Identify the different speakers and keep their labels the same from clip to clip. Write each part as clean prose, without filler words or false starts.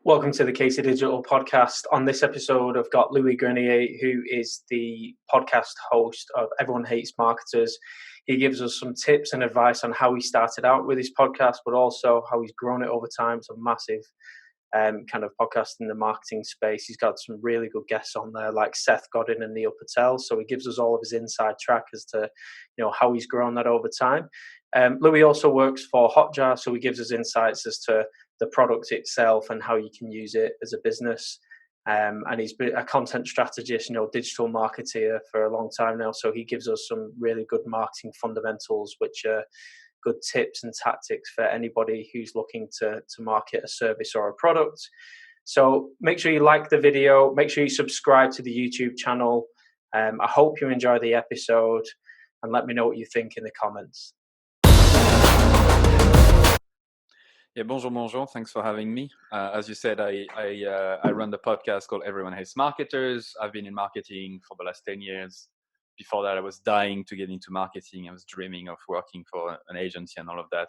Speaker 1: Welcome to the Casey Digital podcast. On this episode, I've got Louis Grenier, who is the podcast host of Everyone Hates Marketers. He gives us some tips and advice on how he started out with his podcast, but also how he's grown it over time. It's a massive kind of podcast in the marketing space. He's got some really good guests on there, like Seth Godin and Neil Patel. So he gives us all of his inside track as to, how he's grown that over time. Louis also works for Hotjar, so he gives us insights as to the product itself and how you can use it as a business. And he's been a content strategist, digital marketeer for a long time now. So he gives us some really good marketing fundamentals, which are good tips and tactics for anybody who's looking to market a service or a product. So make sure you like the video, make sure you subscribe to the YouTube channel. I hope you enjoy the episode and let me know what you think in the comments.
Speaker 2: Yeah, bonjour. Thanks for having me. As you said, I run the podcast called Everyone Hates Marketers. I've been in marketing for the last 10 years. Before that, I was dying to get into marketing. I was dreaming of working for an agency and all of that.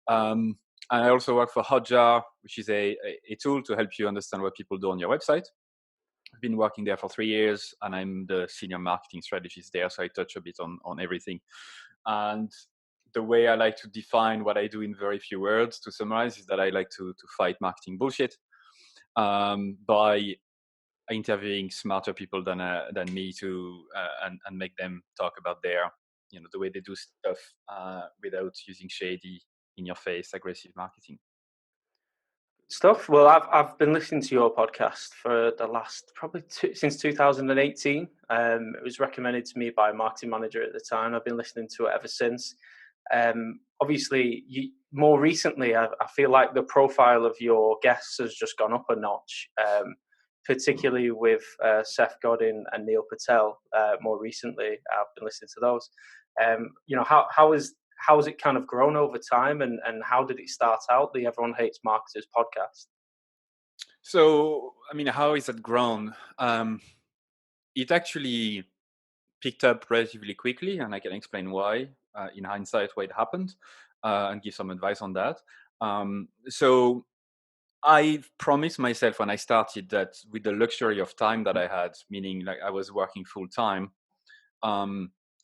Speaker 2: And I also work for Hotjar, which is a tool to help you understand what people do on your website. I've been working there for 3 years, and I'm the Senior Marketing Strategist there, so I touch a bit on everything. And the way I like to define what I do in very few words to summarize is that I like to fight marketing bullshit by interviewing smarter people than me to and make them talk about their the way they do stuff without using shady, in your face, aggressive marketing
Speaker 1: Stuff. Well, I've been listening to your podcast for the last probably since 2018. It was recommended to me by a marketing manager at the time. I've been listening to it ever since. Obviously, more recently, I feel like the profile of your guests has just gone up a notch, particularly with Seth Godin and Neil Patel. More recently, I've been listening to those. How has it kind of grown over time, and how did it start out, the Everyone Hates Marketers podcast?
Speaker 2: So, how is it grown? It actually picked up relatively quickly, and I can explain why, in hindsight, why it happened, and give some advice on that. So I promised myself when I started that with the luxury of time that I had, meaning like I was working full time,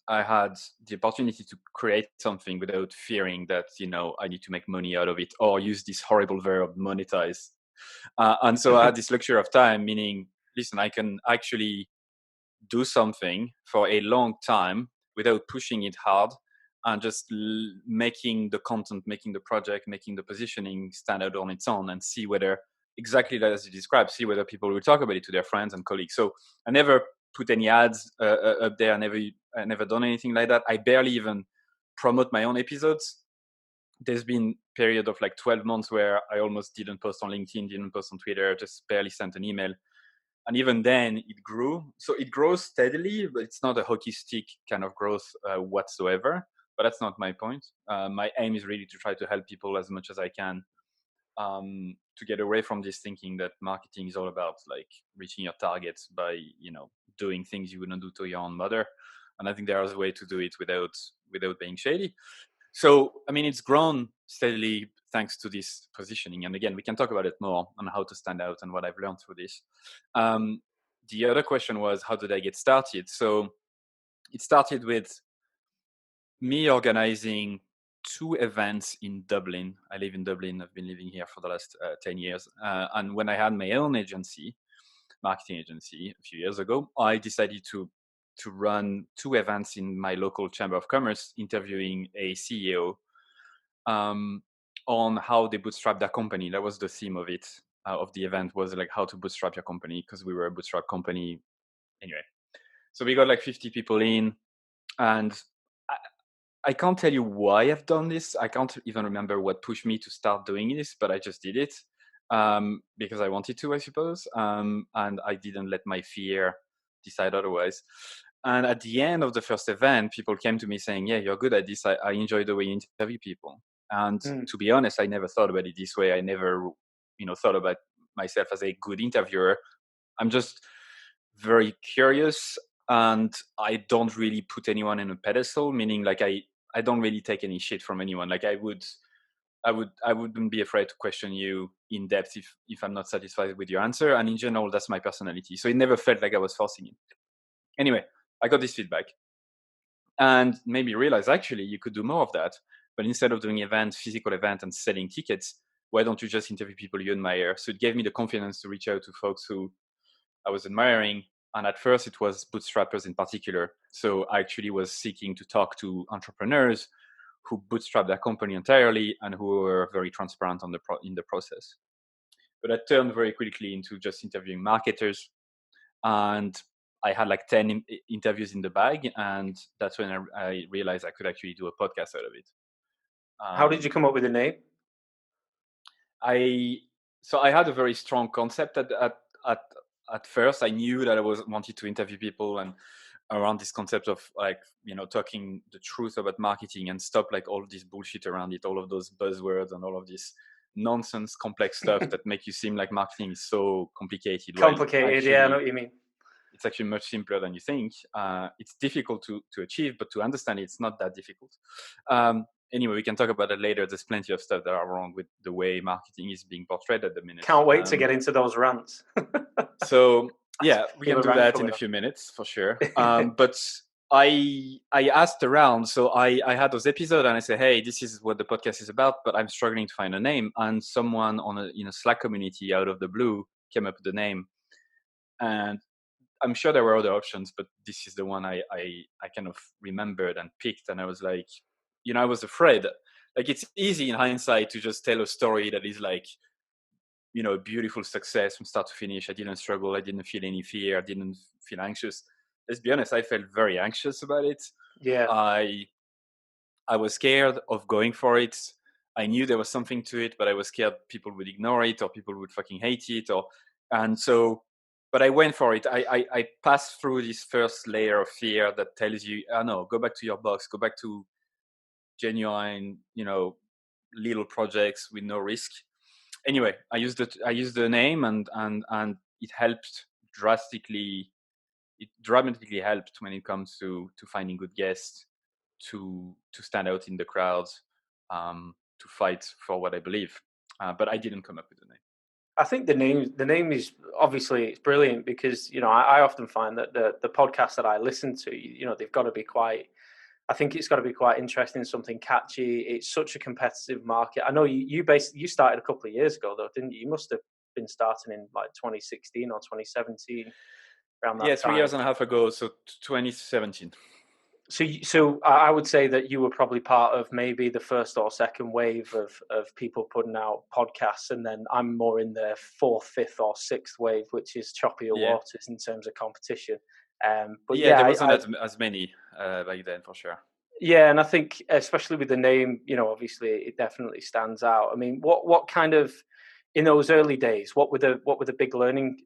Speaker 2: I had the opportunity to create something without fearing that, I need to make money out of it or use this horrible verb, monetize. And so I had this luxury of time, meaning, listen, I can actually do something for a long time without pushing it hard and just making the content, making the project, making the positioning stand out on its own and see whether, exactly as you described, see whether people will talk about it to their friends and colleagues. So I never put any ads up there. I never done anything like that. I barely even promote my own episodes. There's been a period of like 12 months where I almost didn't post on LinkedIn, didn't post on Twitter, just barely sent an email. And even then it grew. So it grows steadily, but it's not a hockey stick kind of growth whatsoever. But that's not my point. My aim is really to try to help people as much as I can, to get away from this thinking that marketing is all about like reaching your targets by doing things you wouldn't do to your own mother. And I think there is a way to do it without being shady. So it's grown steadily thanks to this positioning. And again, we can talk about it more on how to stand out and what I've learned through this. The other question was, how did I get started? So it started with me organizing 2 events in Dublin. I live in Dublin. I've been living here for the last 10 years. And when I had my own marketing agency a few years ago, I decided to run 2 events in my local chamber of commerce, interviewing a CEO on how they bootstrap their company. That was the theme of it, of the event, was like how to bootstrap your company, because we were a bootstrap company anyway. So we got like 50 people in, and I can't tell you why I've done this. I can't even remember what pushed me to start doing this, but I just did it because I wanted to, I suppose. And I didn't let my fear decide otherwise. And at the end of the first event, people came to me saying, yeah, you're good at this. I enjoy the way you interview people. And to be honest, I never thought about it this way. I never, thought about myself as a good interviewer. I'm just very curious, and I don't really put anyone in a pedestal, meaning like I don't really take any shit from anyone. Like I would I wouldn't be afraid to question you in depth if I'm not satisfied with your answer. And in general, that's my personality. So it never felt like I was forcing it. Anyway, I got this feedback and made me realize actually you could do more of that. But instead of doing physical event and selling tickets, why don't you just interview people you admire? So it gave me the confidence to reach out to folks who I was admiring. And at first it was bootstrappers in particular. So I actually was seeking to talk to entrepreneurs who bootstrap their company entirely and who were very transparent in the process. But I turned very quickly into just interviewing marketers, and I had like 10 interviews in the bag, and that's when I realized I could actually do a podcast out of it.
Speaker 1: How did you come up with the name?
Speaker 2: I had a very strong concept at first. I knew that I wanted to interview people and around this concept of like, talking the truth about marketing and stop like all this bullshit around it, all of those buzzwords and all of this nonsense complex stuff that make you seem like marketing is so complicated.
Speaker 1: Complicated, yeah, I know what you mean.
Speaker 2: It's actually much simpler than you think. It's difficult to achieve, but to understand it's not that difficult. Anyway, we can talk about it later. There's plenty of stuff that are wrong with the way marketing is being portrayed at the minute.
Speaker 1: Can't wait to get into those rants.
Speaker 2: So yeah, we can do that in a few minutes for sure. But I asked around, so I had those episodes and I said, hey, this is what the podcast is about, but I'm struggling to find a name. And someone in a Slack community out of the blue came up with the name. And I'm sure there were other options, but this is the one I kind of remembered and picked. And I was like, I was afraid. Like, it's easy in hindsight to just tell a story that is like, a beautiful success from start to finish. I didn't struggle. I didn't feel any fear. I didn't feel anxious. Let's be honest, I felt very anxious about it.
Speaker 1: Yeah.
Speaker 2: I was scared of going for it. I knew there was something to it, but I was scared people would ignore it or people would fucking hate it. But I went for it. I passed through this first layer of fear that tells you, oh no, go back to your box, go back to genuine, little projects with no risk. Anyway, I used the name and it helped drastically. It dramatically helped when it comes to finding good guests, to stand out in the crowds, to fight for what I believe. But I didn't come up with the name.
Speaker 1: I think the name is obviously it's brilliant because I often find that the podcasts that I listen to, they've got to be quite. I think it's got to be quite interesting, something catchy. It's such a competitive market. I know you started a couple of years ago though, didn't you? You must have been starting in like 2016 or 2017 around that time.
Speaker 2: Yeah, 3 years and a half ago, so 2017.
Speaker 1: So I would say that you were probably part of maybe the first or second wave of people putting out podcasts, and then I'm more in the fourth, fifth, or sixth wave, which is choppier waters in terms of competition. But
Speaker 2: there wasn't as many back then, for sure.
Speaker 1: Yeah, and I think especially with the name, obviously it definitely stands out. I mean, what kind of in those early days, what were the big learning,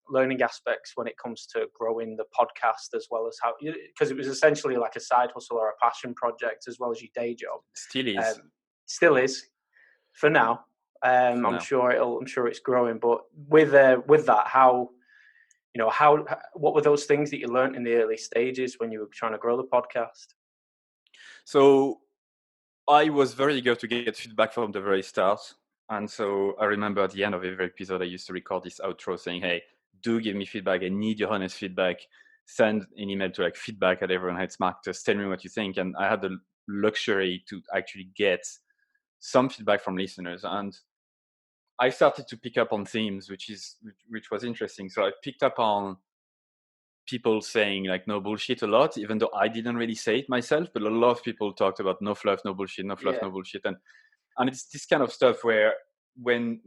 Speaker 1: learning aspects when it comes to growing the podcast as well as how, because it was essentially like a side hustle or a passion project as well as your day job.
Speaker 2: Still is
Speaker 1: for now. I'm sure it's growing, but with that, how what were those things that you learned in the early stages when you were trying to grow the podcast?
Speaker 2: So I was very eager to get feedback from the very start. And so I remember at the end of every episode, I used to record this outro saying, hey, do give me feedback. I need your honest feedback. Send an email to like feedback@everyonehatesmarketers. Tell me what you think. And I had the luxury to actually get some feedback from listeners. And I started to pick up on themes, which was interesting. So I picked up on people saying like no bullshit a lot, even though I didn't really say it myself, but a lot of people talked about no fluff, no bullshit, no fluff, no bullshit. And it's this kind of stuff where when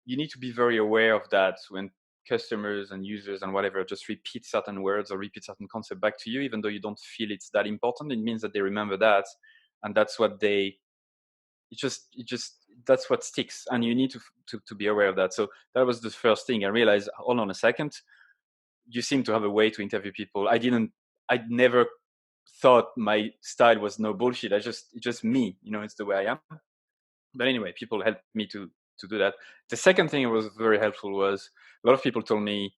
Speaker 2: you need to be very aware of that when customers and users and whatever just repeat certain words or repeat certain concept back to you, even though you don't feel it's that important, it means that they remember that. And that's what that's what sticks. And you need to be aware of that. So that was the first thing. I realized, hold on a second, you seem to have a way to interview people. I'd never thought my style was no bullshit. It's just me, it's the way I am. But anyway, people helped me to do that. The second thing that was very helpful was a lot of people told me,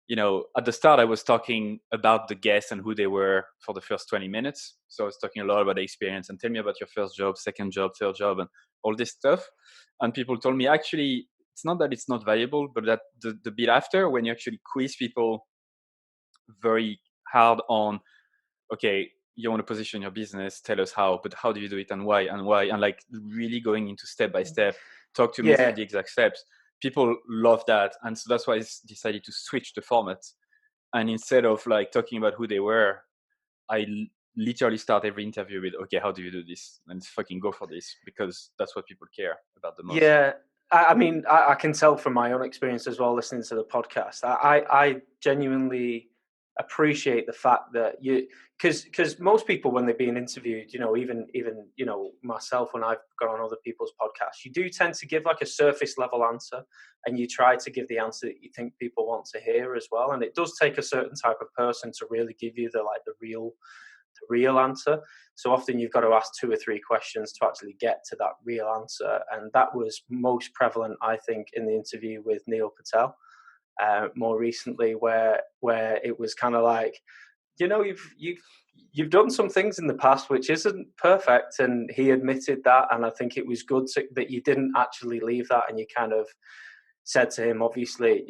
Speaker 2: at the start I was talking about the guests and who they were for the first 20 minutes. So I was talking a lot about the experience and tell me about your first job, second job, third job, and all this stuff. And people told me actually it's not that it's not valuable, but that the bit after, when you actually quiz people very hard on, okay, you want to position your business, tell us how, but how do you do it and why and why, and like really going into step by step, talk to me through
Speaker 1: Yeah,
Speaker 2: the exact steps. People love that. And so that's why I decided to switch the format. And instead of like talking about who they were, literally start every interview with, okay, how do you do this? And fucking go for this, because that's what people care about the most.
Speaker 1: yeah. I mean, I can tell from my own experience as well, listening to the podcast. I genuinely appreciate the fact that because most people when they're being interviewed, even myself when I've gone on other people's podcasts, you do tend to give like a surface level answer, and you try to give the answer that you think people want to hear as well. And it does take a certain type of person to really give you the real answer. So often you've got to ask 2 or 3 questions to actually get to that real answer. And that was most prevalent, I think, in the interview with Neil Patel more recently, where it was kind of like, you've done some things in the past which isn't perfect, and he admitted that. And I think it was good that you didn't actually leave that, and you kind of said to him, obviously,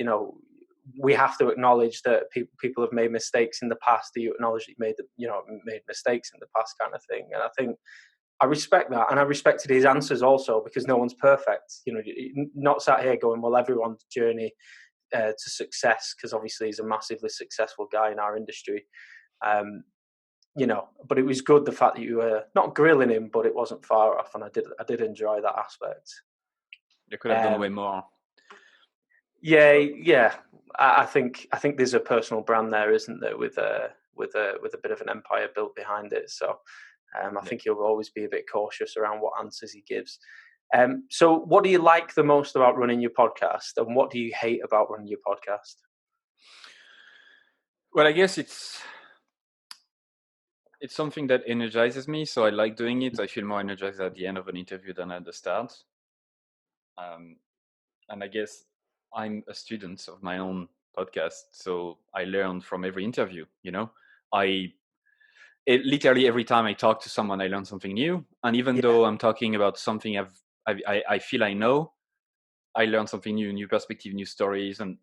Speaker 1: we have to acknowledge that people have made mistakes in the past. Do you acknowledge that you made mistakes in the past, kind of thing? And I think I respect that, and I respected his answers also, because no one's perfect. Not sat here going, well, everyone's journey to success, because obviously he's a massively successful guy in our industry. But it was good the fact that you were not grilling him, but it wasn't far off, and I did enjoy that aspect.
Speaker 2: They could have done way
Speaker 1: Um,
Speaker 2: more.
Speaker 1: Yeah,
Speaker 2: But
Speaker 1: yeah. I think there's a personal brand there, isn't there, with a bit of an empire built behind it. So I
Speaker 2: yeah.
Speaker 1: think he'll always be a bit cautious around what answers he gives. So what do you like the most about running your podcast, and what do you hate about running your podcast?
Speaker 2: Well, I guess it's something that energizes me, so I like doing it. I feel more energized at the end of an interview than at the start. Um, and I guess I'm a student of my own podcast, so I learn from every interview. I literally every time I talk to someone, I learn something new. And even
Speaker 1: Yeah,
Speaker 2: though I'm talking about something I feel I know, I learned something new perspective, new stories, and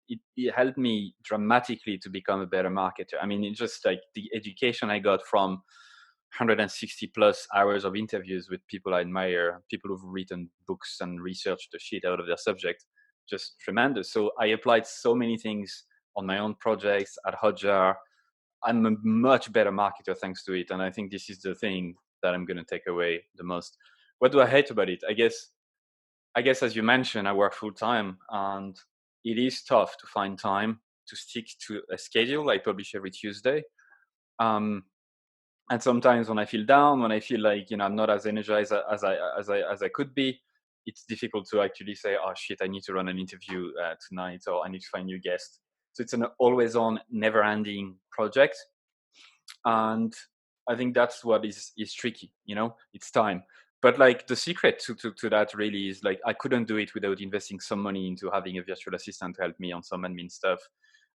Speaker 2: it helped me dramatically to become a better marketer. I mean, it's just like the education I got from 160 plus hours of interviews with people I admire, people who've written books and researched the shit out of their subject, just tremendous. So I applied so many things on my own projects at Hotjar. I'm a much better marketer thanks to it, and I think this is the thing that I'm going to take away the most. What do I hate about it? I guess, as you mentioned, I work full time, and it is tough to find time to stick to a schedule. I publish every Tuesday, um, and sometimes when I feel down, when I feel like I'm not as energized as I could be, it's difficult to actually say, "Oh shit, I need to run an interview tonight," or "I need to find new guests." So it's an always-on, never-ending project, and I think that's what is tricky. It's time. But like the secret to that really is like I couldn't do it without investing some money into having a virtual assistant to help me on some admin stuff,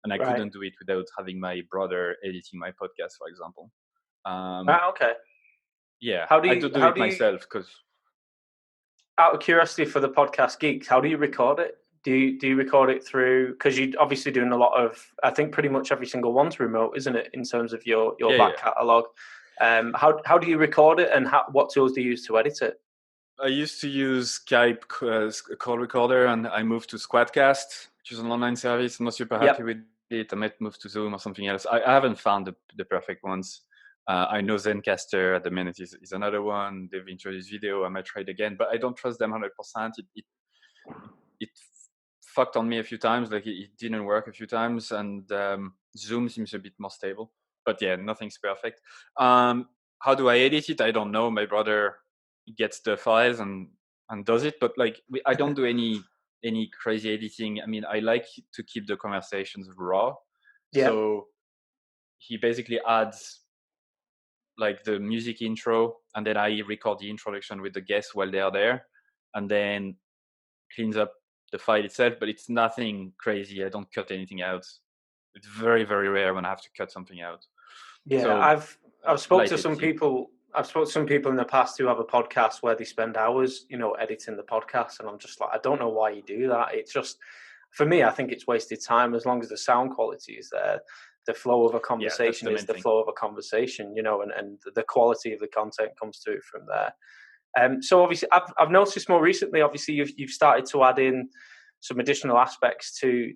Speaker 2: and I
Speaker 1: right.
Speaker 2: couldn't do it without having my brother editing my podcast, for example. um
Speaker 1: Ah, okay.
Speaker 2: yeah,
Speaker 1: How do
Speaker 2: I
Speaker 1: you
Speaker 2: do
Speaker 1: how
Speaker 2: it
Speaker 1: do you
Speaker 2: myself because
Speaker 1: out of curiosity for the podcast geeks, how do you record it? Do you record it through, because you're obviously doing a lot of, I think pretty much every single one's remote, isn't it, in terms of your
Speaker 2: yeah.
Speaker 1: back catalogue? How do you record it, and what tools do you use to edit it?
Speaker 2: I used to use Skype call recorder, and I moved to Squadcast, which is an online service. I'm not super happy
Speaker 1: Yep.
Speaker 2: with it. I might move to Zoom or something else. I haven't found the perfect ones. I know Zencaster at the minute is another one. They've introduced video. I might try it again, but I don't trust them 100%. It fucked on me a few times. Like it didn't work a few times, and Zoom seems a bit more stable. But yeah, nothing's perfect. How do I edit it? I don't know. My brother gets the files and does it, but like I don't do any crazy editing. I mean, I like to keep the conversations raw,
Speaker 1: Yep.
Speaker 2: so he basically adds like the music intro, and then I record the introduction with the guests while they are there, and then cleans up the file itself, but it's nothing crazy. I don't cut anything out. It's very, very rare when I have to cut something out.
Speaker 1: Yeah,
Speaker 2: So
Speaker 1: I've spoke
Speaker 2: light
Speaker 1: to some
Speaker 2: editing.
Speaker 1: people. I've spoke to some people in the past who have a podcast where they spend hours, editing the podcast, and I'm just like, I don't know why you do that. It's just, for me, I think it's wasted time. As long as the sound quality is there, the flow of a
Speaker 2: Yeah, that's
Speaker 1: conversation
Speaker 2: the
Speaker 1: is
Speaker 2: main
Speaker 1: the
Speaker 2: thing.
Speaker 1: flow of a conversation, and the quality of the content comes to it from there. So obviously, I've noticed more recently. Obviously, you've started to add in some additional aspects to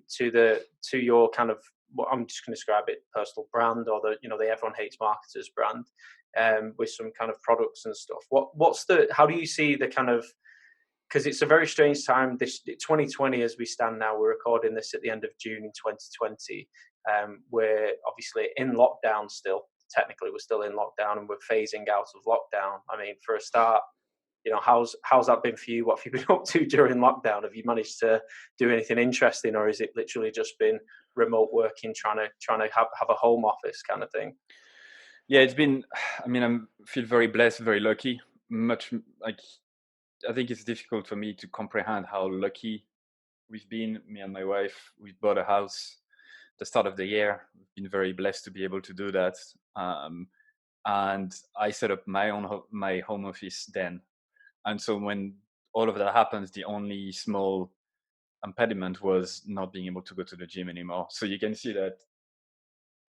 Speaker 1: your kind of, what I'm just going to describe it, personal brand, or the Everyone Hates Marketers brand, with some kind of products and stuff. How do you see the kind of, because it's a very strange time, this 2020 as we stand now. We're recording this at the end of June in 2020. We're obviously in lockdown still. Technically, we're still in lockdown, and we're phasing out of lockdown. I mean, for a start, how's that been for you? What have you been up to during lockdown? Have you managed to do anything interesting, or is it literally just been remote working, trying to have a home office kind of thing?
Speaker 2: Yeah, it's been. I mean, feel very blessed, very lucky. Much like I think it's difficult for me to comprehend how lucky we've been. Me and my wife, we bought a house the start of the year. We've been very blessed to be able to do that. And I set up my home office then. And so when all of that happens, the only small impediment was not being able to go to the gym anymore. So you can see that,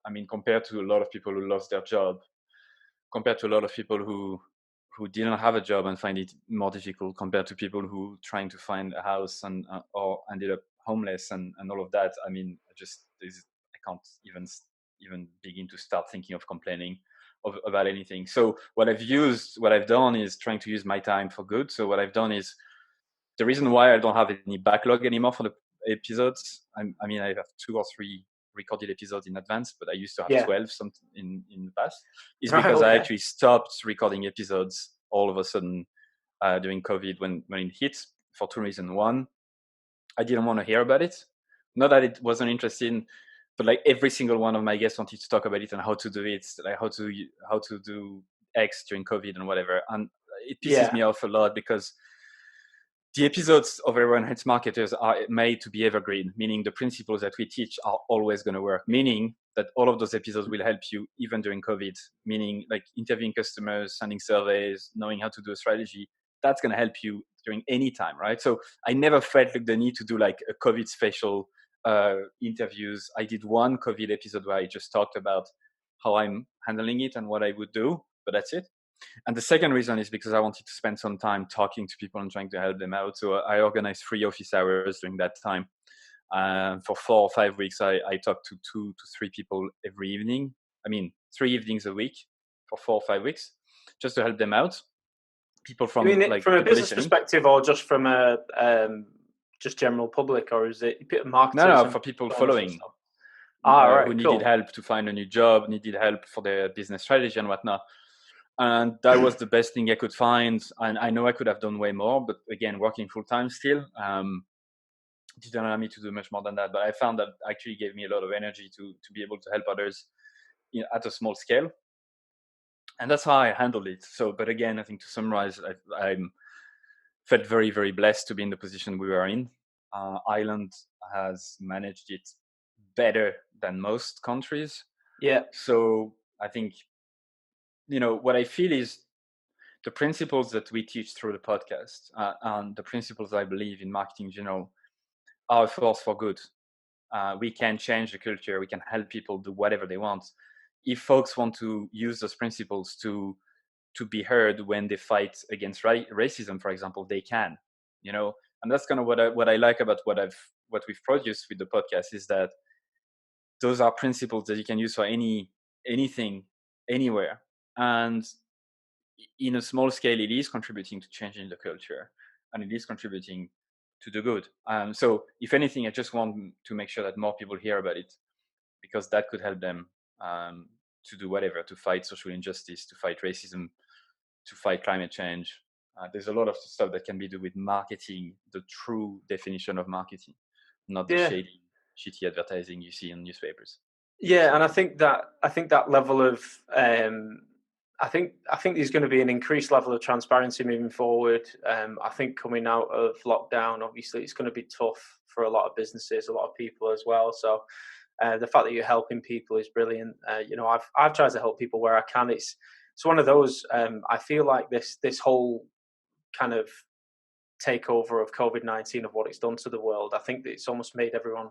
Speaker 2: I mean, compared to a lot of people who lost their job, compared to a lot of people who didn't have a job and find it more difficult, compared to people who trying to find a house and or ended up homeless and all of that. I mean, I can't even begin to start thinking of complaining about anything. So what I've done is trying to use my time for good. So what I've done is, the reason why I don't have any backlog anymore for the episodes, I mean, I have 2 or 3 recorded episodes in advance, but I used to have
Speaker 1: Yeah.
Speaker 2: 12 some in the past, is
Speaker 1: Right.
Speaker 2: because I
Speaker 1: Okay.
Speaker 2: actually stopped recording episodes all of a sudden during COVID when it hit, for 2 reasons. One, I didn't want to hear about it. Not that it wasn't interesting, but like every single one of my guests wanted to talk about it and how to do it, like how to do X during COVID and whatever. And it pisses
Speaker 1: Yeah.
Speaker 2: me off a lot because the episodes of Everyone Hates Marketers are made to be evergreen, meaning the principles that we teach are always going to work, meaning that all of those episodes will help you even during COVID, meaning like interviewing customers, sending surveys, knowing how to do a strategy. That's going to help you during any time, right? So I never felt like the need to do like a COVID special interviews. I did one COVID episode where I just talked about how I'm handling it and what I would do, but that's it. And the second reason is because I wanted to spend some time talking to people and trying to help them out. So I organized free office hours during that time. For 4 or 5 weeks, I talked to 2 to 3 people every evening. I mean, 3 evenings a week for 4 or 5 weeks, just to help them out. People
Speaker 1: You
Speaker 2: from
Speaker 1: mean it
Speaker 2: like
Speaker 1: from a
Speaker 2: people
Speaker 1: business
Speaker 2: listening.
Speaker 1: perspective, or just from a just general public, or is it marketers
Speaker 2: No,
Speaker 1: and
Speaker 2: for people
Speaker 1: owners and
Speaker 2: following,
Speaker 1: stuff? All right.
Speaker 2: who needed
Speaker 1: Cool.
Speaker 2: help to find a new job, needed help for their business strategy and whatnot. And that was the best thing I could find. And I know I could have done way more, but again, working full time still didn't allow me to do much more than that. But I found that actually gave me a lot of energy to be able to help others at a small scale, and that's how I handled it. So, but again, I think to summarize, I'm felt very, very blessed to be in the position we were in. Ireland has managed it better than most countries.
Speaker 1: Yeah.
Speaker 2: So I think what I feel is the principles that we teach through the podcast and the principles I believe in marketing in general are a force for good. We can change the culture. We can help people do whatever they want. If folks want to use those principles to be heard when they fight against racism, for example, they can. And that's kind of what I like about what we've produced with the podcast, is that those are principles that you can use for anything, anywhere, and in a small scale, it is contributing to changing the culture, and it is contributing to the good. So, if anything, I just want to make sure that more people hear about it, because that could help them to do whatever, to fight social injustice, to fight racism, to fight climate change. There's a lot of stuff that can be done with marketing, the true definition of marketing, not the
Speaker 1: Yeah.
Speaker 2: shady, shitty advertising you see in newspapers.
Speaker 1: Yeah, and I
Speaker 2: So,
Speaker 1: think that level of I think there's going to be an increased level of transparency moving forward. I think coming out of lockdown, obviously, it's going to be tough for a lot of businesses, a lot of people as well. So The fact that you're helping people is brilliant. I've tried to help people where I can. It's one of those. I feel like this whole kind of takeover of COVID-19, of what it's done to the world. I think that it's almost made everyone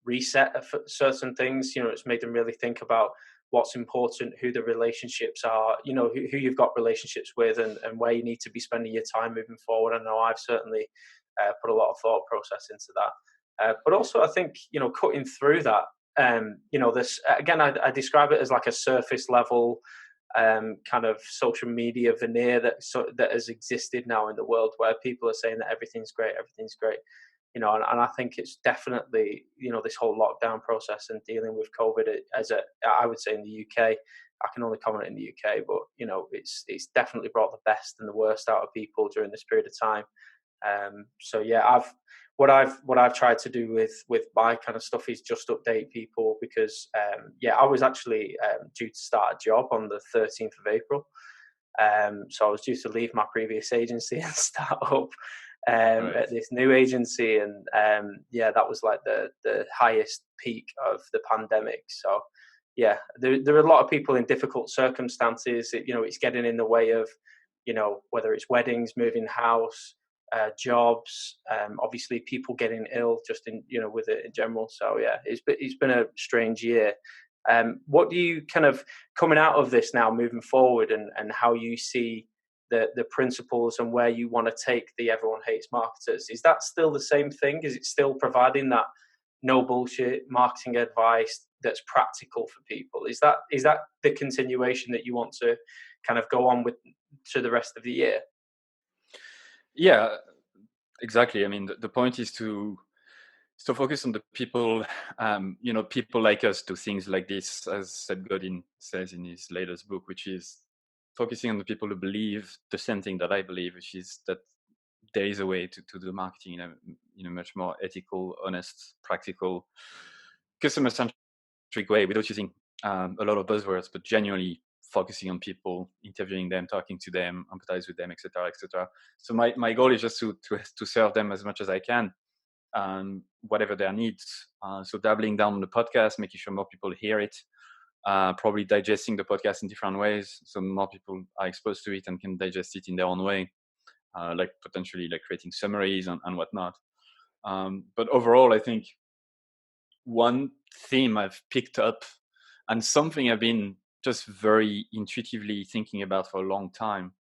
Speaker 1: reset certain things. It's made them really think about what's important, who the relationships are, who you've got relationships with, and where you need to be spending your time moving forward. I know I've certainly put a lot of thought process into that. But also, I think, cutting through that, this again, I describe it as like a surface level kind of social media veneer that has existed now in the world, where people are saying that everything's great, and I think it's definitely, this whole lockdown process and dealing with COVID I would say in the UK. I can only comment in the UK, but it's definitely brought the best and the worst out of people during this period of time. So yeah, what I've tried to do with my kind of stuff is just update people, because I was actually due to start a job on the 13th of April. So I was due to leave my previous agency and start up
Speaker 2: Right.
Speaker 1: at this new agency, and that was like the highest peak of the pandemic. So yeah, there are a lot of people in difficult circumstances. It's getting in the way of, whether it's weddings, moving house, jobs, obviously people getting ill, just in, with it in general. So yeah, it's been a strange year. What do you kind of, coming out of this now, moving forward, and how you see the principles and where you want to take the Everyone Hates Marketers? Is that still the same thing? Is it still providing that no bullshit marketing advice that's practical for people? Is that the continuation that you want to kind of go on with to the rest of the year?
Speaker 2: Yeah, exactly. I mean, the point is to focus on the people. People like us do things like this, as Seth Godin says in his latest book, which is focusing on the people who believe the same thing that I believe, which is that there is a way to do marketing in a much more ethical, honest, practical, customer-centric way, without using a lot of buzzwords, but genuinely focusing on people, interviewing them, talking to them, empathize with them, etc., etc. So my goal is just to serve them as much as I can, whatever their needs. So doubling down on the podcast, making sure more people hear it, probably digesting the podcast in different ways, so more people are exposed to it and can digest it in their own way, like potentially like creating summaries and whatnot. But overall, I think one theme I've picked up, and something I've been just very intuitively thinking about for a long time,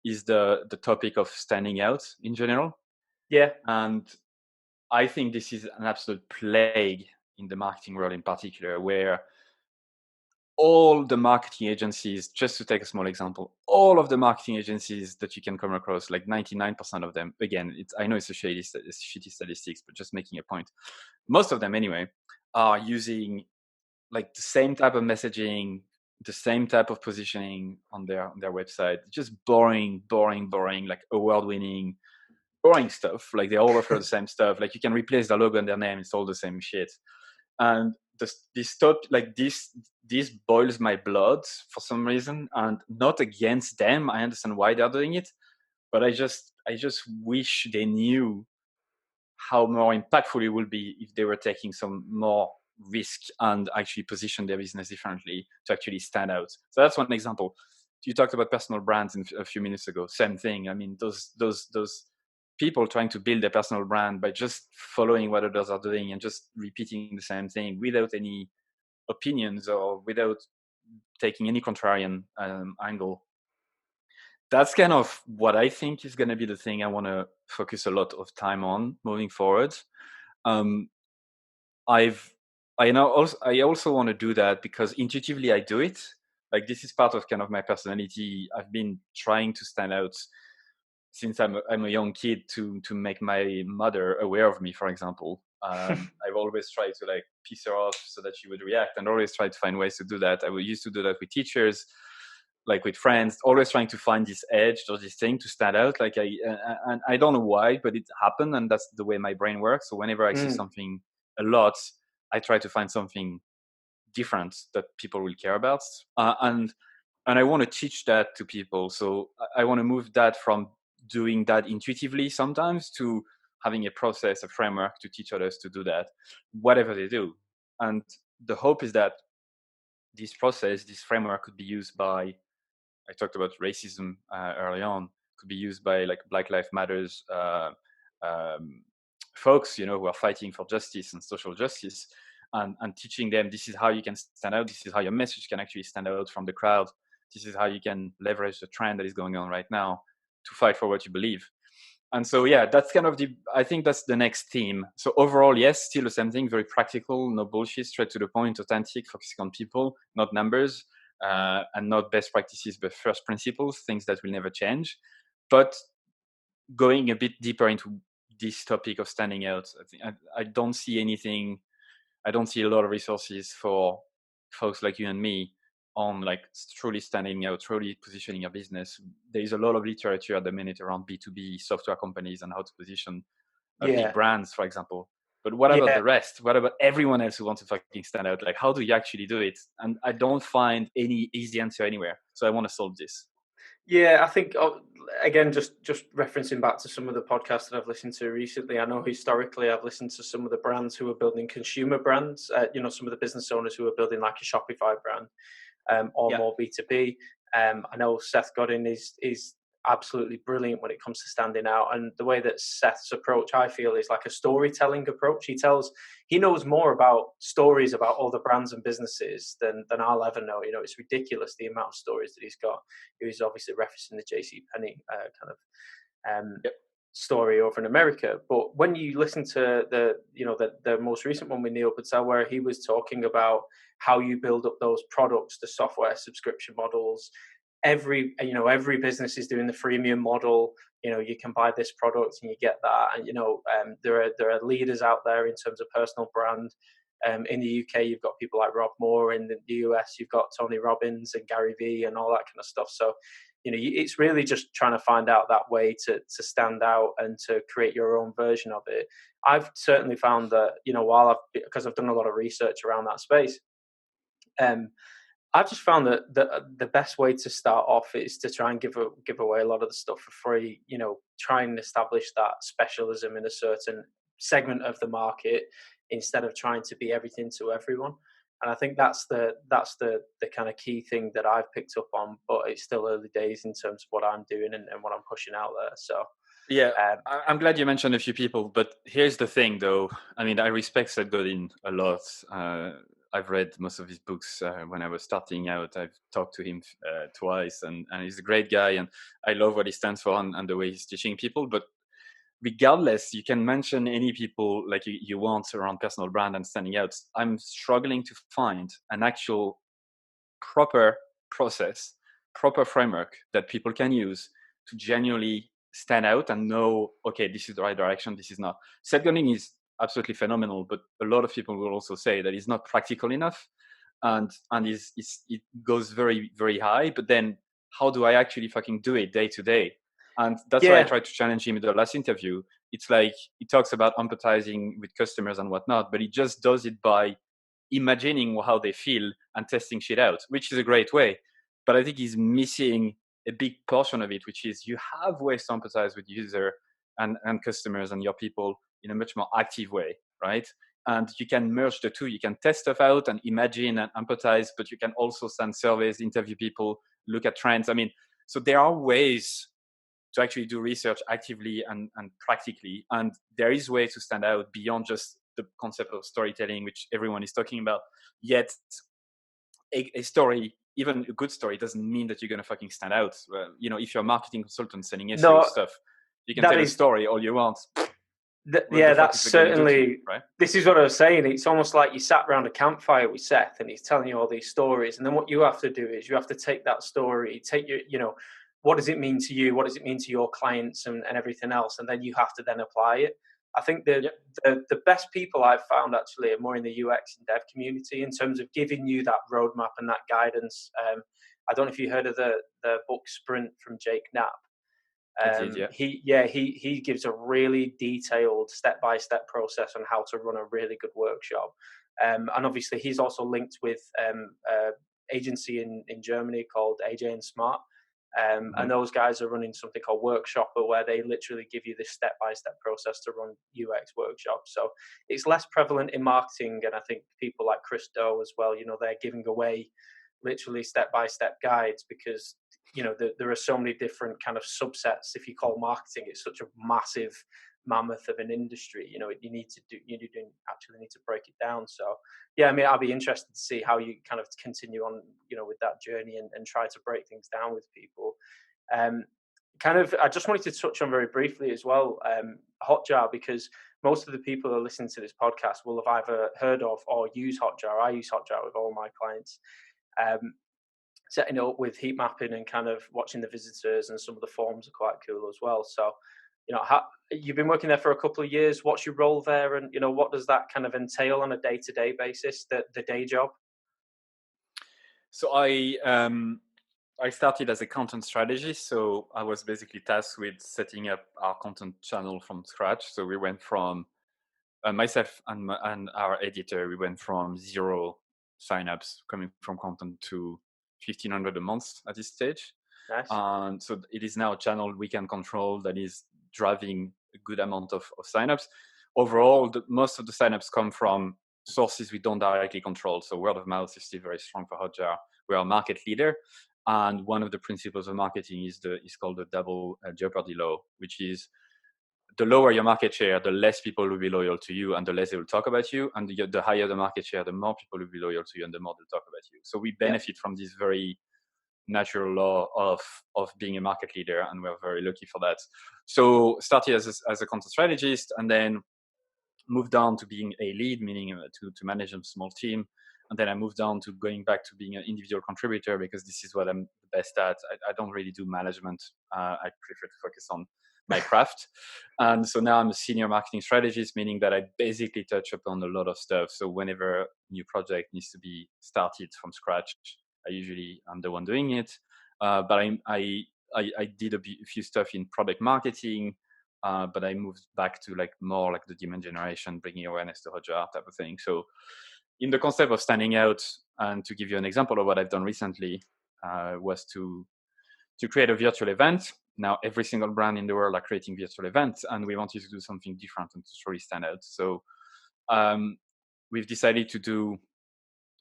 Speaker 2: is the topic of standing out in general.
Speaker 1: Yeah,
Speaker 2: And I think this is an absolute plague in the marketing world in particular, where all the marketing agencies, just to take a small example, all of the marketing agencies that you can come across, like 99% of them, again, I know it's shitty statistics, but just making a point, most of them anyway, are using like the same type of messaging, the same type of positioning on their website, just boring, like award-winning, boring stuff. Like they all offer the same stuff. Like you can replace the logo and their name; it's all the same shit. And this boils my blood for some reason, and not against them. I understand why they're doing it, but I just wish they knew how more impactful it would be if they were taking some more risk and actually position their business differently to actually stand out. So that's one example. You talked about personal brands a few minutes ago. Same thing. I mean, those people trying to build their personal brand by just following what others are doing and just repeating the same thing without any opinions or without taking any contrarian angle. That's kind of what I think is going to be the thing I want to focus a lot of time on moving forward. Um, I've I also want to do that because intuitively I do it. Like this is part of kind of my personality. I've been trying to stand out since I'm a young kid to make my mother aware of me, for example. I've always tried to like piss her off so that she would react, and always try to find ways to do that. Used to do that with teachers, like with friends, always trying to find this edge or this thing to stand out. Like and I don't know why, but it happened, and that's the way my brain works. So whenever I see
Speaker 1: mm,
Speaker 2: something a lot, I try to find something different that people will care about, and I want to teach that to people. So I want to move that from doing that intuitively sometimes to having a process, a framework to teach others to do that, whatever they do. And the hope is that this process, this framework could be used by, I talked about racism early on, could be used by like Black Lives Matters um, folks, who are fighting for justice and social justice, and teaching them this is how you can stand out, this is how your message can actually stand out from the crowd, this is how you can leverage the trend that is going on right now to fight for what you believe. And so, yeah, that's kind of I think that's the next theme. So overall, yes, still the same thing, very practical, no bullshit, straight to the point, authentic, focusing on people, not numbers, and not best practices, but first principles, things that will never change. But going a bit deeper into this topic of standing out, I don't see anything, I don't see a lot of resources for folks like you and me on like truly standing out, truly positioning your business. There is a lot of literature at the minute around B2B software companies and how to position big
Speaker 1: Yeah,
Speaker 2: brands, for example. But what about
Speaker 1: yeah,
Speaker 2: the rest? What about everyone else who wants to fucking stand out? Like, how do you actually do it? And I don't find any easy answer anywhere. So I want to solve this.
Speaker 1: yeah. I think again, just referencing back to some of the podcasts that I've listened to recently. I know historically I've listened to some of the brands who are building consumer brands. Some of the business owners who are building like a Shopify brand. Or
Speaker 2: Yeah.
Speaker 1: more B2B. I know Seth Godin is absolutely brilliant when it comes to standing out, and the way that Seth's approach, I feel, is like a storytelling approach. He knows more about stories about all the brands and businesses than I'll ever know. It's ridiculous the amount of stories that he's got. He was obviously referencing the JC Penney kind of um,
Speaker 2: Yep.
Speaker 1: story over in America. But when you listen to the most recent one with Neil Patel, where he was talking about how you build up those products, the software subscription models. Every business is doing the freemium model. You can buy this product and you get that. And there are leaders out there in terms of personal brand. In the UK, you've got people like Rob Moore. In the US, you've got Tony Robbins and Gary Vee and all that kind of stuff. So it's really just trying to find out that way to stand out and to create your own version of it. I've certainly found that because I've done a lot of research around that space. um I've just found that the best way to start off is to try and give away a lot of the stuff for free. Try and establish that specialism in a certain segment of the market instead of trying to be everything to everyone. And I think that's the kind of key thing that I've picked up on. But it's still early days in terms of what I'm doing and what I'm pushing out there. So
Speaker 2: Yeah,
Speaker 1: um,
Speaker 2: I'm glad you mentioned a few people, but here's the thing, though. I mean, I respect Seth Godin a lot. I've read most of his books when I was starting out. I've talked to him twice, and he's a great guy, and I love what he stands for and the way he's teaching people. But regardless, you can mention any people like you want around personal brand and standing out. I'm struggling to find an actual proper process, proper framework that people can use to genuinely stand out and know, okay, this is the right direction, this is not. Set gunning is absolutely phenomenal, but a lot of people will also say that it's not practical enough, and it goes very, very high. But then, how do I actually fucking do it day to day? And that's why I
Speaker 1: yeah,
Speaker 2: tried to challenge him in the last interview. It's like he talks about empathizing with customers and whatnot, but he just does it by imagining how they feel and testing shit out, which is a great way. But I think he's missing a big portion of it, which is you have ways to empathize with user and customers and your people in a much more active way, right? And you can merge the two. You can test stuff out and imagine and empathize, but you can also send surveys, interview people, look at trends. I mean, so there are ways to actually do research actively and practically. And there is way to stand out beyond just the concept of storytelling, which everyone is talking about. Yet a story, even a good story, doesn't mean that you're going to fucking stand out. If you're a marketing consultant selling SEO
Speaker 1: no,
Speaker 2: stuff, you can
Speaker 1: that
Speaker 2: tell a
Speaker 1: is
Speaker 2: story all you want. What
Speaker 1: Yeah,
Speaker 2: the fuck
Speaker 1: that's
Speaker 2: is it going to do to you,
Speaker 1: certainly.
Speaker 2: right?
Speaker 1: This is what I was saying. It's almost like you sat around a campfire with Seth, and he's telling you all these stories, and then what you have to do is you have to take that story, take what does it mean to you, what does it mean to your clients, and everything else, and then you have to then apply it. I think
Speaker 2: Yep.
Speaker 1: the best people I've found actually are more in the UX and dev community in terms of giving you that roadmap and that guidance. I don't know if you heard of the book Sprint from Jake Knapp.
Speaker 2: I did, yeah.
Speaker 1: He gives a really detailed step by step process on how to run a really good workshop. And obviously he's also linked with agency in Germany called AJ and Smart. And those guys are running something called Workshopper, where they literally give you this step-by-step process to run UX workshops. So it's less prevalent in marketing, and I think people like Chris Do as well, they're giving away literally step-by-step guides, because there are so many different kind of subsets. If you call marketing, it's such a massive mammoth of an industry. You actually need to break it down. So yeah, I mean, I'll be interested to see how you kind of continue on, with that journey, and try to break things down with people. um I just wanted to touch on very briefly as well, Hotjar, because most of the people who are listening to this podcast will have either heard of or use Hotjar. I use Hotjar with all my clients. um Setting it up with heat mapping and kind of watching the visitors, and some of the forms are quite cool as well. So, you've been working there for a couple of years. What's your role there, and what does that kind of entail on a day-to-day basis? The day job.
Speaker 2: So I started as a content strategist. So I was basically tasked with setting up our content channel from scratch. So we went from myself and our editor, we went from 0 signups coming from content to 1,500 a month at this stage.
Speaker 1: Nice.
Speaker 2: And so it is now a channel we can control that is driving a good amount of signups. Overall, most of the signups come from sources we don't directly control. So word of mouth is still very strong for Hotjar. We are a market leader. And one of the principles of marketing is called the double jeopardy law, which is the lower your market share, the less people will be loyal to you and the less they will talk about you. And the higher the market share, the more people will be loyal to you and the more they'll talk about you. So we benefit from this very natural law of being a market leader, and we're very lucky for that. So started as a content strategist, and then moved on to being a lead, meaning to manage a small team. And then I moved on to going back to being an individual contributor, because this is what I'm the best at. I don't really do management. I prefer to focus on my craft. And so now I'm a senior marketing strategist, meaning that I basically touch upon a lot of stuff. So whenever a new project needs to be started from scratch, I usually am the one doing it. But I did a few stuff in product marketing, but I moved back to more like the demand generation, bringing awareness to Hotjar type of thing. So in the concept of standing out, and to give you an example of what I've done recently, was to create a virtual event. Now every single brand in the world are creating virtual events, and we wanted to do something different and to truly stand out. So we've decided to do,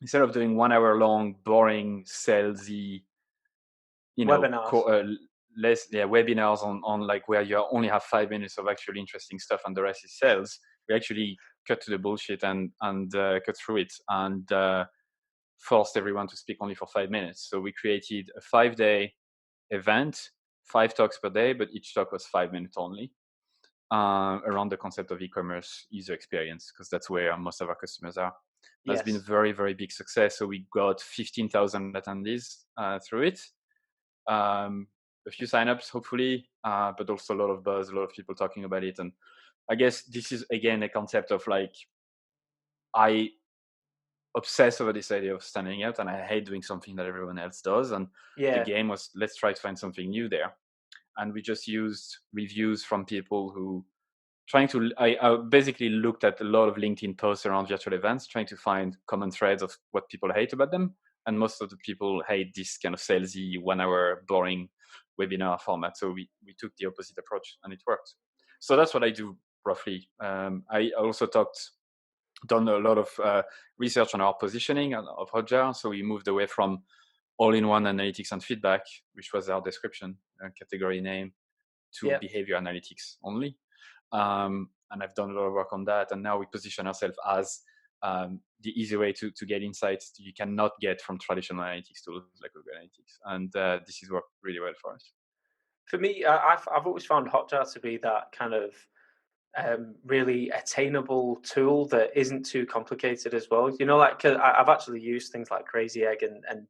Speaker 2: instead of doing 1 hour long, boring, salesy,
Speaker 1: Webinars.
Speaker 2: webinars on like where you only have 5 minutes of actually interesting stuff and the rest is sales. We actually cut to the bullshit and cut through it, and forced everyone to speak only for 5 minutes. So we created a 5-day event, 5 talks per day, but each talk was 5 minutes only, around the concept of e-commerce user experience, because that's where most of our customers are. That's been a
Speaker 1: Yes.
Speaker 2: very, very big success. So we got 15,000 attendees through it. A few signups, hopefully, but also a lot of buzz, a lot of people talking about it. And I guess this is, again, a concept of I obsess over this idea of standing out, and I hate doing something that everyone else does. And the
Speaker 1: Yeah.
Speaker 2: game was, let's try to find something new there. And we just used reviews from people who I basically looked at a lot of LinkedIn posts around virtual events, trying to find common threads of what people hate about them. And most of the people hate this kind of salesy 1 hour boring webinar format. So we took the opposite approach, and it worked. So that's what I do roughly. I also done a lot of research on our positioning of Hotjar. So we moved away from all-in-one analytics and feedback, which was our description, category name, to
Speaker 1: Yeah.
Speaker 2: behavior analytics only. And I've done a lot of work on that. And now we position ourselves as the easy way to get insights you cannot get from traditional analytics tools like Google Analytics. And this has worked really well for us.
Speaker 1: For me, I've always found Hotjar to be that kind of really attainable tool that isn't too complicated as well. Like 'cause I've actually used things like Crazy Egg and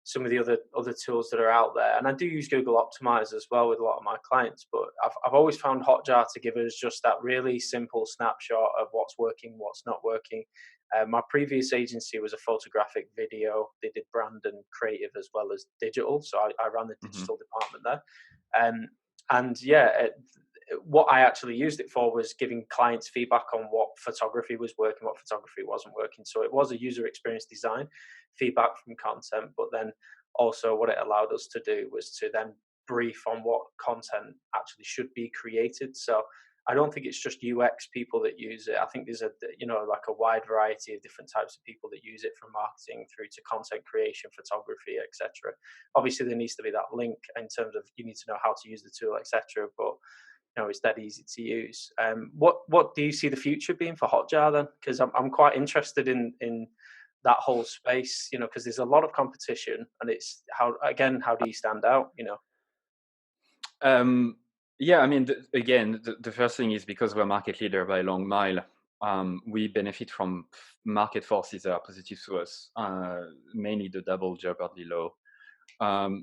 Speaker 1: some of the other tools that are out there, and I do use Google Optimize as well with a lot of my clients. But I've always found Hotjar to give us just that really simple snapshot of what's working, what's not working. My previous agency was a photographic video. They did brand and creative as well as digital, so I ran the
Speaker 2: Mm-hmm.
Speaker 1: digital department there. And yeah, what I actually used it for was giving clients feedback on what photography was working, what photography wasn't working. So it was a user experience design feedback from content, but then also what it allowed us to do was to then brief on what content actually should be created. So I don't think it's just UX people that use it. I think there's like a wide variety of different types of people that use it, from marketing through to content creation, photography, etc. Obviously, there needs to be that link in terms of you need to know how to use the tool, etc. But it's that easy to use. What do you see the future being for Hotjar then? Because I'm quite interested in that whole space. Because there's a lot of competition, and it's how do you stand out?
Speaker 2: Yeah, I mean, again, the first thing is because we're a market leader by a long mile, we benefit from market forces that are positive to us, mainly the double jeopardy law.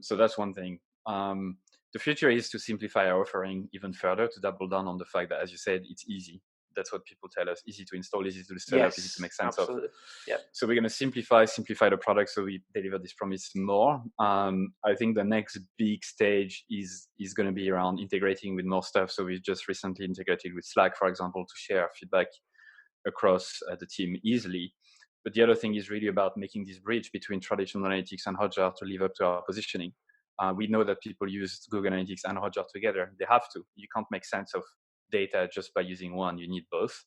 Speaker 2: So that's one thing. The future is to simplify our offering even further, to double down on the fact that, as you said, it's easy. That's what people tell us: easy to install, easy to set up, easy to
Speaker 1: Yes,
Speaker 2: make sense of.
Speaker 1: absolutely. Yeah.
Speaker 2: So we're going to simplify the product, so we deliver this promise more. I think the next big stage is going to be around integrating with more stuff. So we just recently integrated with Slack, for example, to share feedback across the team easily. But the other thing is really about making this bridge between traditional analytics and Hotjar to live up to our positioning. We know that people use Google Analytics and Hotjar together. They have to. You can't make sense of data just by using one. You need both.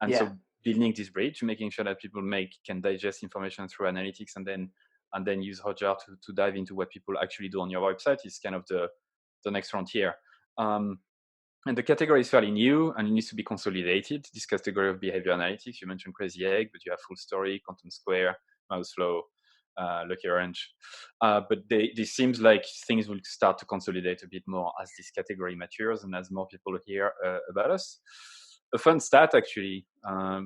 Speaker 2: And
Speaker 1: Yeah.
Speaker 2: so building this bridge, making sure that people can digest information through analytics and then use Hotjar to dive into what people actually do on your website is kind of the next frontier. And the category is fairly new and it needs to be consolidated. This category of behavior analytics, you mentioned Crazy Egg, but you have Full Story, Content Square, Mouseflow, Lucky Orange. But it seems like things will start to consolidate a bit more as this category matures and as more people hear about us. A fun stat, actually. I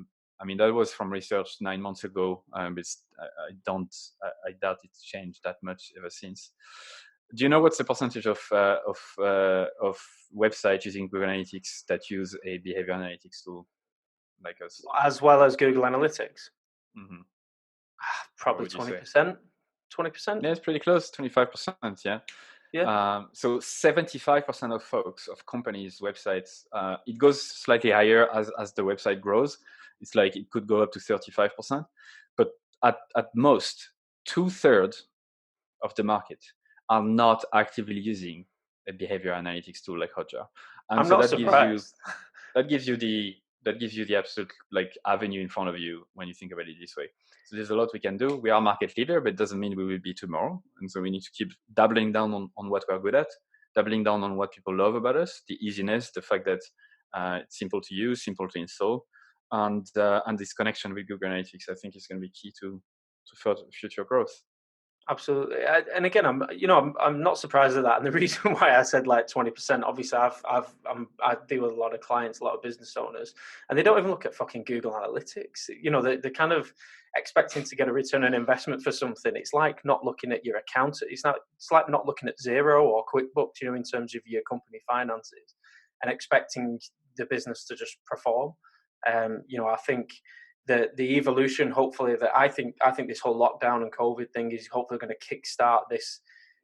Speaker 2: mean, that was from research 9 months ago, but I doubt it's changed that much ever since. Do you know what's the percentage of websites using Google Analytics that use a behavior analytics tool like us?
Speaker 1: As well as Google Analytics?
Speaker 2: Mm-hmm. What
Speaker 1: Probably
Speaker 2: would you say?
Speaker 1: 20%. 20%?
Speaker 2: Yeah, it's pretty close, 25%. Yeah.
Speaker 1: Yeah.
Speaker 2: So 75% of folks, of companies' websites, it goes slightly higher as the website grows. It's like it could go up to 35%, but at most 2/3 of the market are not actively using a behavior analytics tool like Hotjar, and
Speaker 1: I'm
Speaker 2: so
Speaker 1: not
Speaker 2: that gives you
Speaker 1: surprised.
Speaker 2: the absolute like avenue in front of you when you think about it this way. So there's a lot we can do. We are market leader, but it doesn't mean we will be tomorrow, and so we need to keep doubling down on what we're good at, doubling down on what people love about us, the easiness, the fact that it's simple to use, simple to install, and this connection with Google Analytics, I think, is going to be key to further future growth.
Speaker 1: Absolutely, and again, I'm not surprised at that. And the reason why I said like 20%, obviously, I deal with a lot of clients, a lot of business owners, and they don't even look at fucking Google Analytics. They're kind of expecting to get a return on investment for something. It's like not looking at your account. It's like not looking at Xero or QuickBooks, in terms of your company finances, and expecting the business to just perform. I think the evolution, hopefully, that I think this whole lockdown and COVID thing is hopefully going to kickstart this,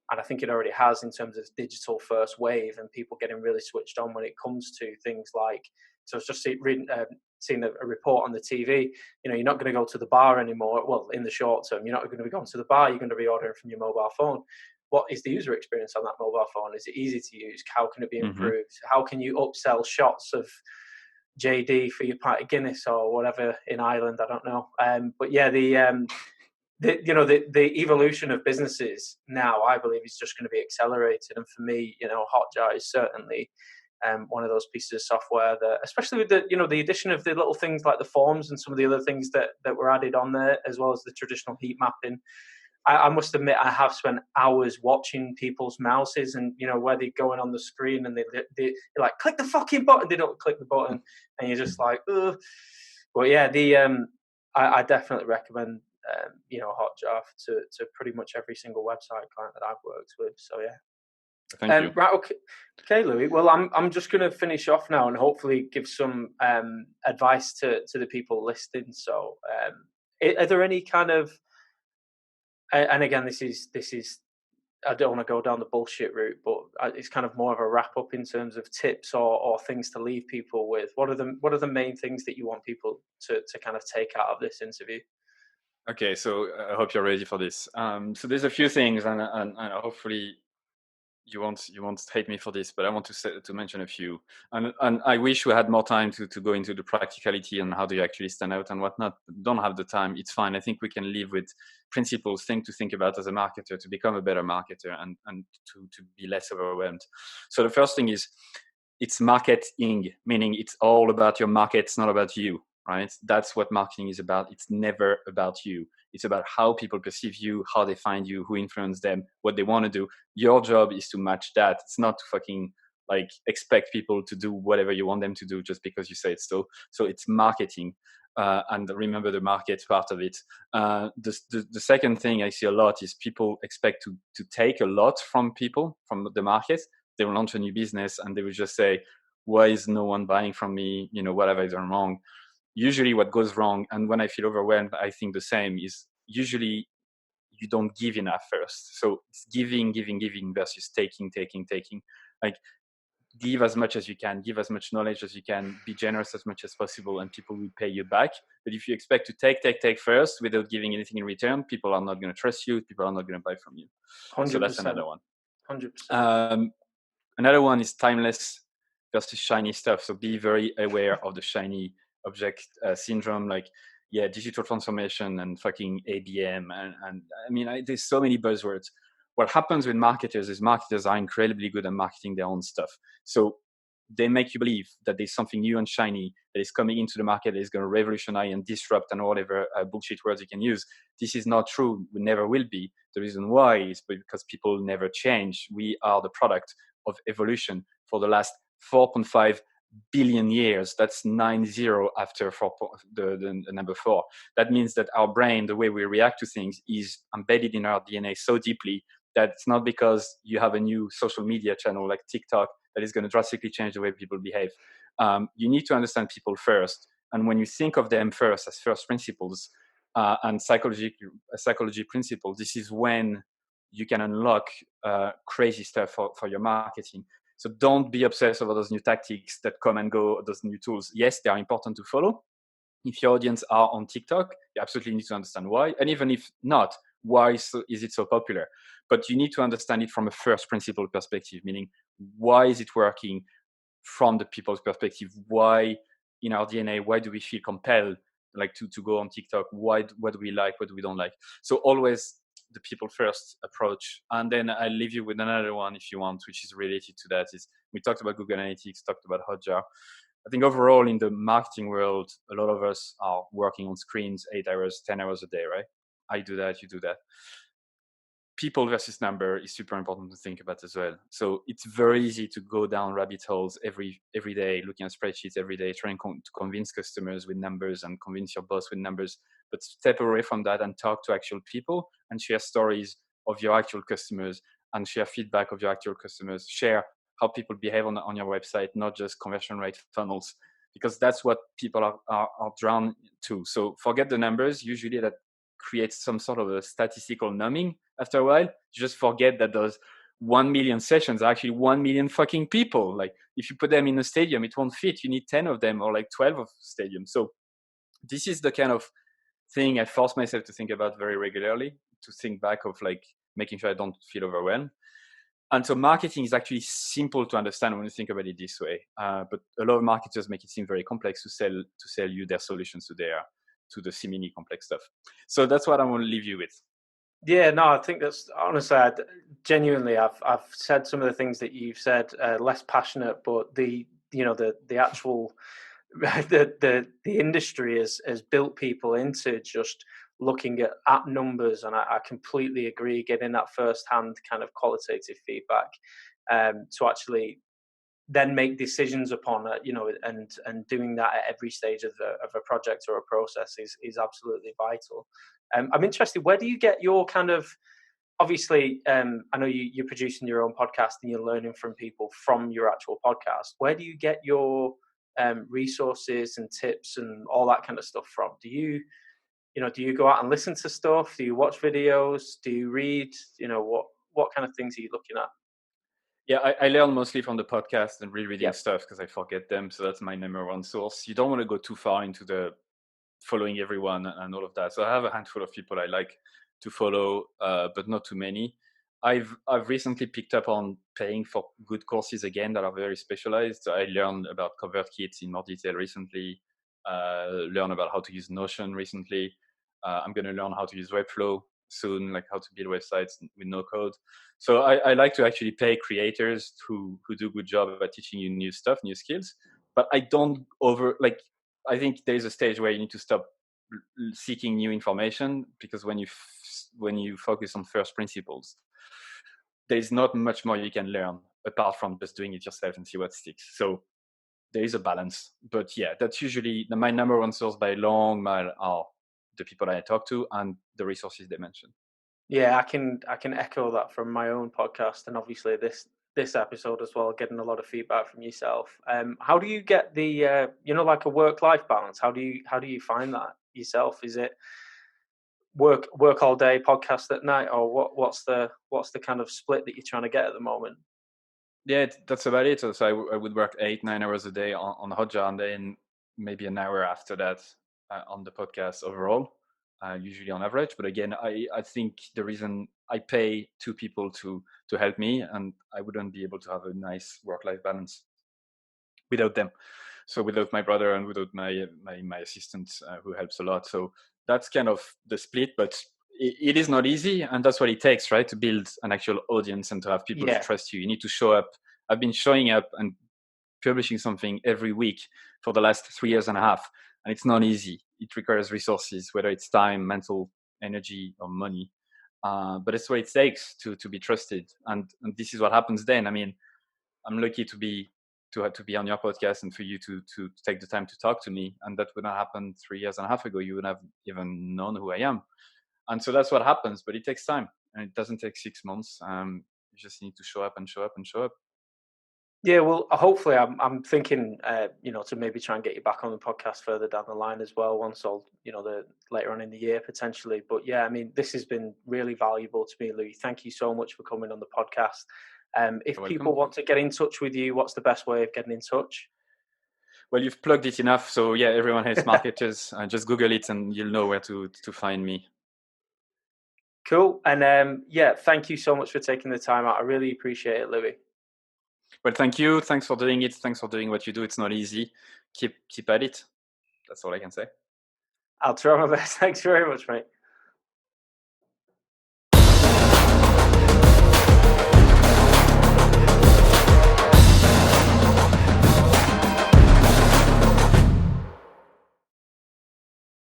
Speaker 1: and I think it already has, in terms of digital first wave and people getting really switched on when it comes to things like. So I was just seeing a report on the TV. You're not going to go to the bar anymore. Well, in the short term, you're not going to be going to the bar. You're going to be ordering from your mobile phone. What is the user experience on that mobile phone? Is it easy to use? How can it be
Speaker 2: Mm-hmm.
Speaker 1: improved? How can you upsell shots of JD for your pint of Guinness or whatever in Ireland? I don't know. But yeah, the evolution of businesses now, I believe, is just going to be accelerated. And for me, Hotjar is certainly one of those pieces of software that, especially with the addition of the little things like the forms and some of the other things that were added on there, as well as the traditional heat mapping. I must admit, I have spent hours watching people's mouses, and where they're going on the screen, and they're like, click the fucking button. They don't click the button, and you're just like, ugh. But yeah, I definitely recommend Hotjar to pretty much every single website client that I've worked with. So yeah.
Speaker 2: Thank you.
Speaker 1: Right, okay, Louis. Well, I'm just going to finish off now and hopefully give some advice to the people listening. So, are there any kind of, and again, this is I don't want to go down the bullshit route, but it's kind of more of a wrap up in terms of tips or things to leave people with. What are the main things that you want people to kind of take out of this interview?
Speaker 2: Okay, so I hope you're ready for this. So there's a few things, and hopefully you won't hate me for this, but I want to mention a few. And I wish we had more time to go into the practicality and how do you actually stand out and whatnot. Don't have the time. It's fine. I think we can live with principles, things to think about as a marketer to become a better marketer and to be less overwhelmed. So the first thing is it's marketing, meaning it's all about your market. It's not about you, right? That's what marketing is about. It's never about you. It's about how people perceive you, how they find you, who influence them, what they want to do. Your job is to match that. It's not to fucking like expect people to do whatever you want them to do just because you say it so. So it's marketing. And remember the market part of it. The second thing I see a lot is people expect to take a lot from people, from the market. They will launch a new business and they will just say, why is no one buying from me? What have I done wrong? Usually what goes wrong, and when I feel overwhelmed, I think the same, is usually you don't give enough first. So it's giving versus taking. Like, give as much as you can, give as much knowledge as you can, be generous as much as possible, and people will pay you back. But if you expect to take first without giving anything in return, people are not going to trust you, people are not going to buy from you. So that's
Speaker 1: 100%.
Speaker 2: another one.
Speaker 1: 100%.
Speaker 2: um, Another one is timeless versus shiny stuff. So be very aware of the shiny object syndrome, like, yeah, digital transformation and fucking ABM. And I mean, there's so many buzzwords. What happens with marketers is marketers are incredibly good at marketing their own stuff. So they make you believe that there's something new and shiny that is coming into the market that is going to revolutionize and disrupt and whatever bullshit words you can use. This is not true. We never will be. The reason why is because people never change. We are the product of evolution for the last 4.5 billion years. That's 9 0 after the number 4. That means that our brain, the way we react to things, is embedded in our DNA so deeply that it's not because you have a new social media channel like TikTok that is going to drastically change the way people behave. You need to understand people first. And when you think of them first as first principles and psychology principles, this is when you can unlock crazy stuff for your marketing. So don't be obsessed over those new tactics that come and go, those new tools. Yes, they are important to follow. If your audience are on TikTok, you absolutely need to understand why. And even if not, why is it so popular? But you need to understand it from a first principle perspective, meaning why is it working from the people's perspective? Why in our DNA, why do we feel compelled like to go on TikTok? What do we like? What do we don't like? So always the people first approach. And then I'll leave you with another one if you want, which is related to that. Is we talked about Google Analytics, talked about Hotjar. I think overall in the marketing world, a lot of us are working on screens 8 hours, 10 hours a day, right? I do that, you do that. People versus number is super important to think about as well. So it's very easy to go down rabbit holes every day, looking at spreadsheets every day, trying to convince customers with numbers and convince your boss with numbers. But step away from that and talk to actual people and share stories of your actual customers and share feedback of your actual customers. Share how people behave on your website, not just conversion rate funnels, because that's what people are drawn to. So forget the numbers. Usually that creates some sort of a statistical numbing after a while. You just forget that those 1 million sessions are actually 1 million fucking people. Like if you put them in a stadium, it won't fit. You need 10 of them or like 12 of stadiums. So this is the kind of thing I force myself to think about very regularly, to think back of like making sure I don't feel overwhelmed. And so marketing is actually simple to understand when you think about it this way. But a lot of marketers make it seem very complex to sell you their solutions to the seemingly complex stuff. So that's what I want to leave you with.
Speaker 1: Yeah, no, I think that's honestly, genuinely, I've said some of the things that you've said, less passionate, but the actual the industry has built people into just looking at numbers, and I completely agree. Getting that first hand kind of qualitative feedback to actually then make decisions upon it, and doing that at every stage of a project or a process is absolutely vital. I'm interested. Where do you get your kind of obviously? I know you're producing your own podcast and you're learning from people from your actual podcast. Where do you get your resources and tips and all that kind of stuff from? Do you go out and listen to stuff? Do you watch videos? Do you read? What kind of things are you looking at?
Speaker 2: Yeah, I learn mostly from the podcast and rereading
Speaker 1: Yep.
Speaker 2: stuff because I forget them. So that's my number one source. You don't want to go too far into the following everyone and all of that. So I have a handful of people I like to follow, but not too many. I've recently picked up on paying for good courses again that are very specialized. So I learned about ConvertKit in more detail recently. Learn about how to use Notion recently. I'm going to learn how to use Webflow soon, like how to build websites with no code. So I like to actually pay creators who do a good job at teaching you new stuff, new skills. But I don't I think there is a stage where you need to stop seeking new information, because when you focus on first principles, there is not much more you can learn apart from just doing it yourself and see what sticks. So there is a balance. But yeah, that's usually my number one source by a long mile are the people I talk to and the resources they mention.
Speaker 1: Yeah, I can echo that from my own podcast, and obviously this episode as well. Getting a lot of feedback from yourself. How do you get the like a work life balance? How do you find that yourself? Is it work all day, podcast at night, or what's the kind of split that you're trying to get at the moment?
Speaker 2: Yeah, that's about it. So I would work 8-9 hours a day on Hotjar, and then maybe an hour after that on the podcast overall, usually on average. But again, I think the reason I pay two people to help me, and I wouldn't be able to have a nice work-life balance without them. So without my brother and without my assistant who helps a lot. So that's kind of the split, but it is not easy, and that's what it takes, right? To build an actual audience and to have people to
Speaker 1: Yeah,
Speaker 2: trust you. You need to show up. I've been showing up and publishing something every week for the last 3 years and a half, and it's not easy. It requires resources, whether it's time, mental energy, or money. But it's what it takes to be trusted, and this is what happens then. I mean, I'm lucky to be on your podcast and for you to take the time to talk to me. And that would not happen 3 years and a half ago. You wouldn't have even known who I am. And so that's what happens. But it takes time, and it doesn't take 6 months. You just need to show up and show up and show up.
Speaker 1: yeah. Well, hopefully, I'm thinking, to maybe try and get you back on the podcast further down the line as well. Once all, the later on in the year potentially. But yeah, I mean, this has been really valuable to me, Louis. Thank you so much for coming on the podcast. If
Speaker 2: You're
Speaker 1: people
Speaker 2: welcome.
Speaker 1: want to get in touch with you, what's the best way of getting in touch?
Speaker 2: Well, you've plugged it enough. So yeah, everyone has marketers. Just Google it and you'll know where to find me.
Speaker 1: Cool. And yeah, thank you so much for taking the time out. I really appreciate it, Louis.
Speaker 2: Well, thank you. Thanks for doing it. Thanks for doing what you do. It's not easy. Keep at it. That's all I can say.
Speaker 1: I'll try my best. Thanks very much, mate.